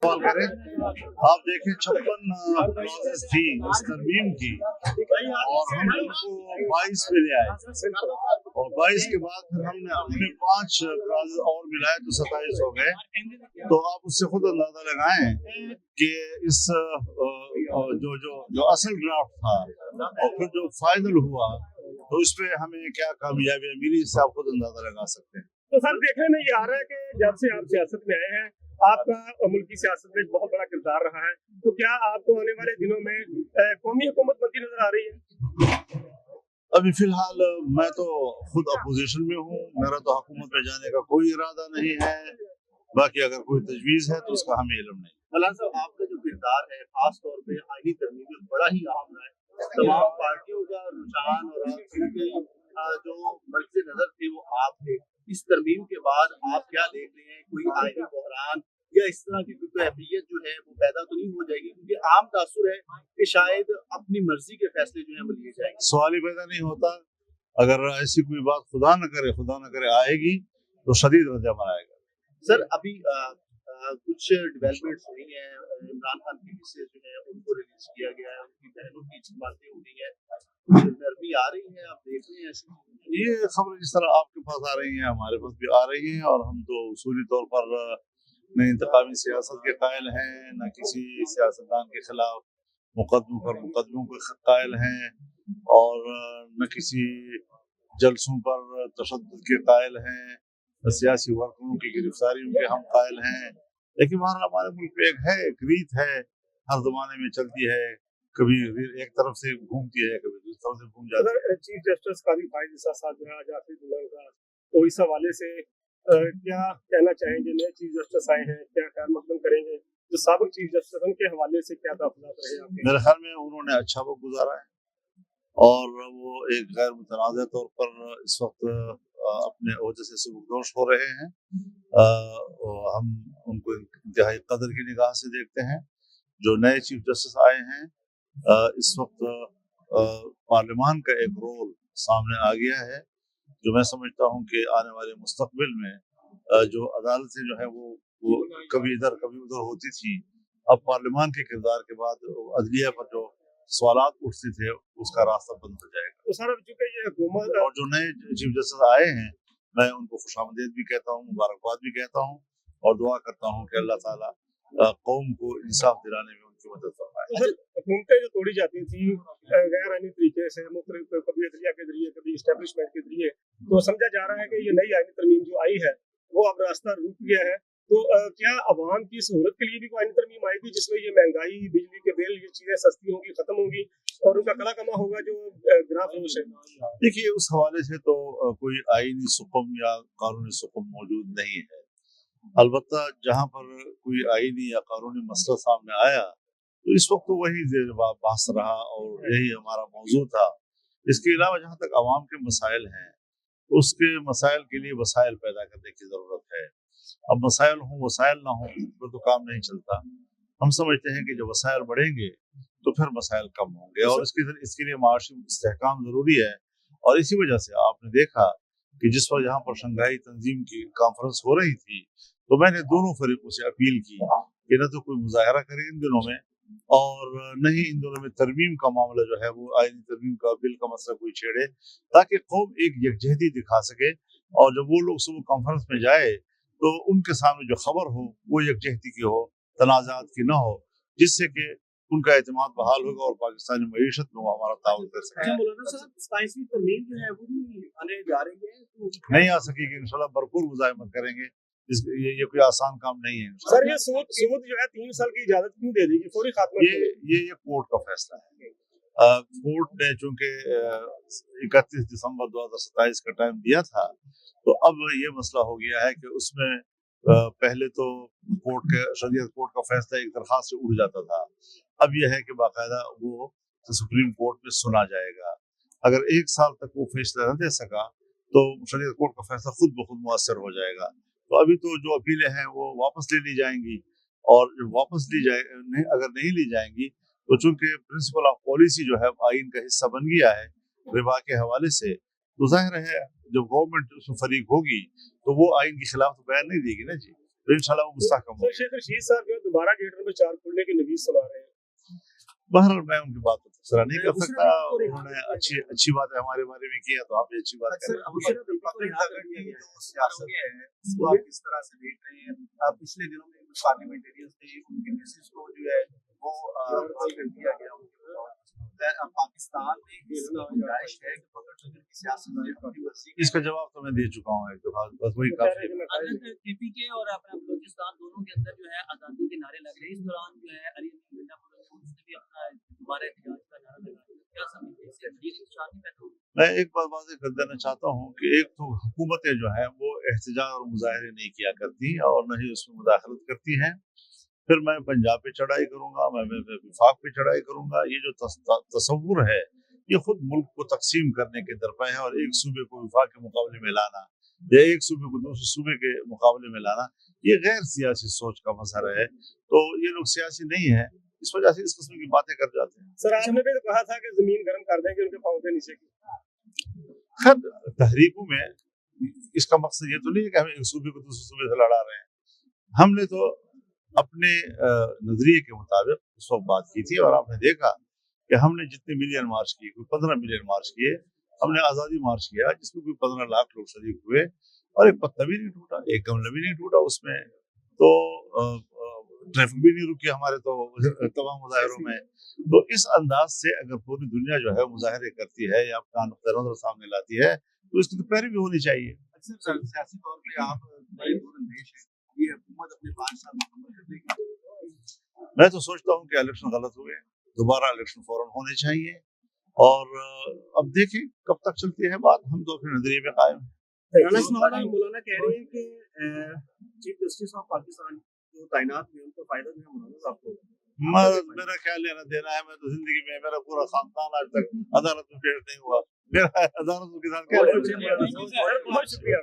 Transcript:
सवाल करें। आप देखें 56 क्लॉजेस थी इस तरमीम की और हम उनको 22 पे ले आए और 22 के बाद फिर हमने अपने 5 क्लॉजेस और मिलाए तो 27 हो गए। तो आप उससे खुद अंदाजा लगाएं कि इस जो जो जो असल ड्राफ्ट था और फिर जो फाइनल हुआ तो इस पे हमें क्या कामयाबियां मिली, इससे आप खुद अंदाजा लगा सकते हैं। तो सर देखने में ये आ रहा है कि जब से आप सियासत में आए हैं आपका मुल्क की सियासत में एक बहुत बड़ा किरदार रहा है, तो क्या आपको आने वाले दिनों में कौमी हुकूमत बनती नजर आ रही है? अभी फिलहाल मैं तो खुद अपोजिशन में हूँ, मेरा तो हुकूमत में जाने का कोई इरादा नहीं है। बाकी अगर कोई तजवीज़ है तो उसका हमें इल्म नहीं। मौलाना साहब, आपका जो किरदार है खास तौर पे आईनी तरमीम में बड़ा ही अहम रहा है। तमाम पार्टियों का रुझान और आपके जो मर्कज़ नजर थे वो आप थे। इस तरमीम के बाद आप क्या देख रहे हैं, कोई आईनी बहरान या इस तरह की कोई कैफियत जो है वो पैदा तो नहीं हो जाएगी? क्योंकि आम तासुर है कि शायद अपनी मर्जी के फैसले जो है वो लिए जाएंगे। सवाल ही पैदा नहीं होता। अगर ऐसी कोई बात खुदा न करे आएगी तो शदीद रद्द-ए-अमल आएगा। सर अभी कुछ डेवलपमेंट्स हुई हैं, इमरान खान की हिस्से जो है उनको रिलीज किया गया है, उनकी बहनों की बातें हो गई है, नरमी आ रही है, आप देख रहे हैं ऐसी? ये खबर जिस तरह आपके पास आ रही है हमारे पास भी आ रही है और हम तो उसूली तौर पर न इंतकामी सियासत के कायल हैं, न किसी सियासतदान के खिलाफ मुकदमों के कायल हैं और न किसी जलसों पर तशद्दुद के कायल हैं, सियासी वर्करों की गिरफ्तारियों के हम कायल हैं। लेकिन हमारे मुल्क में एक है, एक रीत है, हर जमाने में चलती है, कभी एक तरफ से घूमती है, कभी दूसरी तरफ से घूम जाती है। चीफ जस्टिस काजी फाइज साहब आज आखिरी दुल्हन, तो इस हवाले से क्या कहना चाहेंगे? नए चीफ जस्टिस आए हैं, क्या ख्याल मकदम करेंगे? जो साबिक चीफ जस्टिस उनके हवाले से क्या तहफ़्फ़ुज़ात रहे आपके? मेरे ख्याल में उन्होंने अच्छा वक्त गुजारा है और वो एक गैर मुतनाज़ तौर पर इस वक्त अपने ओहदे से सुबकदोश हो रहे हैं। हम उनको इंतहाई कदर की निगाह से देखते हैं। जो नए चीफ जस्टिस आए हैं, इस वक्त पार्लियामान का एक रोल सामने आ गया है जो मैं समझता हूँ कि आने वाले मुस्तकबिल में जो अदालतें जो है वो कभी इधर कभी उधर होती थी, अब पार्लियामान के किरदार के बाद अदलिया पर जो सवालात उठते थे उसका रास्ता बंद हो जाएगा। तो सर चूंकि ये हुकूमत और जो नए चीफ जस्टिस आए हैं मैं उनको खुशामदीद भी कहता हूँ, मुबारकबाद भी कहता हूँ और दुआ करता हूँ कि अल्लाह ताला कौम को इंसाफ दिलाने में उनकी मदद फरमाए। हुकूमतें जो तोड़ी जाती थी गैर आईनी तरीके से, मुख्तलिफ कभी अदलिया के जरिए कभी इस्टेब्लिशमेंट के जरिए, तो समझा जा रहा है कि ये नई आईनी तरमीम जो आई है वो अब रास्ता रुक गया है। तो क्या अवाम की सहूलत के लिए भी कोई आईनी तरमीम आएगी जिसमें ये महंगाई, बिजली के बिल, ये चीजें सस्ती होंगी, खत्म होंगी और उनका कला कमा होगा जो ग्राफ रोश है? देखिए, उस हवाले से तो कोई आईनी सुकूम या कानूनी सुकूम मौजूद नहीं है। अलबत्ता जहाँ पर कोई आईनी या कानूनी मसला सामने आया तो इस वक्त तो वही बहस रहा और यही हमारा मौजू था। इसके अलावा जहाँ तक आवाम के मसाइल हैं उसके मसाइल के लिए वसाइल पैदा करने की ज़रूरत है। अब मसाइल हों वसाइल ना हों फिर तो काम नहीं चलता। हम समझते हैं कि जब वसाइल बढ़ेंगे तो फिर मसाइल कम होंगे और इसके लिए माशी इस्तेहकाम ज़रूरी है। और इसी वजह से आपने देखा कि जिस वक्त यहाँ पर शंघाई तंजीम की कॉन्फ्रेंस हो रही थी तो मैंने दोनों फरीकों से अपील की कि न तो कोई मुजाहरा करे इन दिनों में और न ही इन दोनों में तरमीम का मामला जो है वो आईनी तरमीम का बिल का मसला कोई छेड़े, ताकि कौम एक यकजहती दिखा सके और जब वो लोग सुबह कॉन्फ्रेंस में जाए तो उनके सामने जो खबर हो वो यकजहती की हो, तनाज़ात की न हो, जिससे कि उनका एतमाद बहाल होगा और पाकिस्तानी मईशत में वो हमारा ताउन कर सके। मौलाना साहब, 27वीं तरमीम जो है वो भी आने जा रही है, तो नहीं आ सकेगी, इंशाल्लाह भरपूर मुज़ाहिमत करेंगे। ये कोई आसान काम नहीं है। सर ये सूद जो है 3 साल की इजाजत क्यों दे देगी, फौरी खात्मा? ये कोर्ट का फैसला है। कोर्ट ने चूंकि 31 दिसंबर 2027 का टाइम दिया था तो अब ये मसला हो गया है कि उसमें पहले तो शरीयत कोर्ट का फैसला एक दरखास्त से उड़ जाता था। अब यह है कि बाकायदा वो सुप्रीम कोर्ट में सुना जाएगा। अगर 1 साल तक वो फैसला न दे सका तो शरीयत कोर्ट का फैसला खुद ब खुद मुअस्सर हो जाएगा। तो अभी तो जो अपीलें हैं वो वापस ले ली जाएंगी और जब वापस अगर नहीं ली जाएंगी तो चूंकि प्रिंसिपल ऑफ पॉलिसी जो है आइन का हिस्सा बन गया है रिबा के हवाले से, तो जाहिर है जब गवर्नमेंट उसमें फरीक होगी तो वो आइन के खिलाफ तो बयान नहीं देगी ना जी। तो इंशाल्लाह वो मुस्तहकम हो। सर शेख रशीद साहब जो है दोबारा गेट नंबर 4 खोलने की नवीज सुना रहे हैं। बहरहाल मैं उनकी बात को तबसरा नहीं कर सकता, उन्होंने अच्छी बात है हमारे बारे में किया, तो आप भी अच्छी बात करें। सियासत है इसको आप किस तरह से देख रहे हैं? पिछले दिनों में कुछ पार्लियामेंटेरियंस थे, उनके मैसेज को जो है वो बहाल कर दिया गया। पाकिस्तान में इस गुंजाइश है कि पकड़ की सियासत में अपनी मर्जी। इसका जवाब तो मैं दे चुका हूँ एक दफा, बस वही काफी है। केपीके और अपना बलूचिस्तान दोनों के अंदर जो है आजादी के नारे लग रहे हैं। इस दौरान जो है अली उसने भी अपना दोबारा एहतजाज का नारा लगा दिया। क्या समझते हैं इससे ये नुकसान नहीं पैदा होगा? मैं एक बात वाज़ेह कर देना चाहता हूँ कि एक तो हुकूमतें जो है वो एहतजाज और मुजाहरे नहीं किया करती और न ही उसमें मुदाखलत करती हैं। फिर मैं पंजाब पे चढ़ाई करूंगा, मैं विफाक पे चढ़ाई करूंगा, ये जो तस्वुर है ये खुद मुल्क को तकसीम करने के दरपे है। और एक सूबे को विफाक के मुकाबले में लाना या एक सूबे को दूसरे सूबे के मुकाबले में लाना, ये गैर सियासी सोच का मसला है। तो ये लोग सियासी नहीं है, इस वजह से इस किस्म की बातें कर जाते हैं। सर आपने भी तो कहा था कि जमीन गर्म कर देंगे उनके पाँव के नीचे की। खैर तहरीकों में इसका मकसद ये तो नहीं है कि हम एक सूबे को दूसरे सूबे से लड़ा रहे हैं। हमने तो अपने नजरिए के मुताबिक उस वक्त बात की थी और आपने देखा कि हमने जितने मिलियन मार्च किए, कोई 15 मिलियन मार्च किए, हमने आज़ादी मार्च किया जिसमें कोई 15 लाख लोग शरीक हुए और एक पत्ता भी नहीं टूटा, एक गमला भी नहीं टूटा उसमें। तो ट्रैफिक भी नहीं रुकी हमारे तो तमाम मुजाहरों में। तो इस अंदाज से अगर पूरी दुनिया जो है मुजाहरे करती है या अपना नुक्ता नज़र सामने लाती है तो इसकी तो पैरवी भी होनी चाहिए। अक्सर सियासी तौर पे आप बड़े दूरंदेश हैं, ये हुकूमत अपने 5 साल मुकम्मल कर लेगी? मैं तो सोचता हूँ कि इलेक्शन गलत हुए, दोबारा इलेक्शन फौरन होने चाहिए और अब देखें कब तक चलती है बात। हम तो अपने नजरिए में कायम हैं। मौलाना कह रहे हैं कि चीफ जस्टिस ऑफ पाकिस्तान जो तैनात हुए उनको फायदा जो है मौलाना साहब को। मेरा क्या लेना देना है? मैं तो जिंदगी में मेरा पूरा खानदान आज तक अदालत में पेश नहीं हुआ, मेरा अदालत के साथ क्या लेना देना है? बहुत शुक्रिया।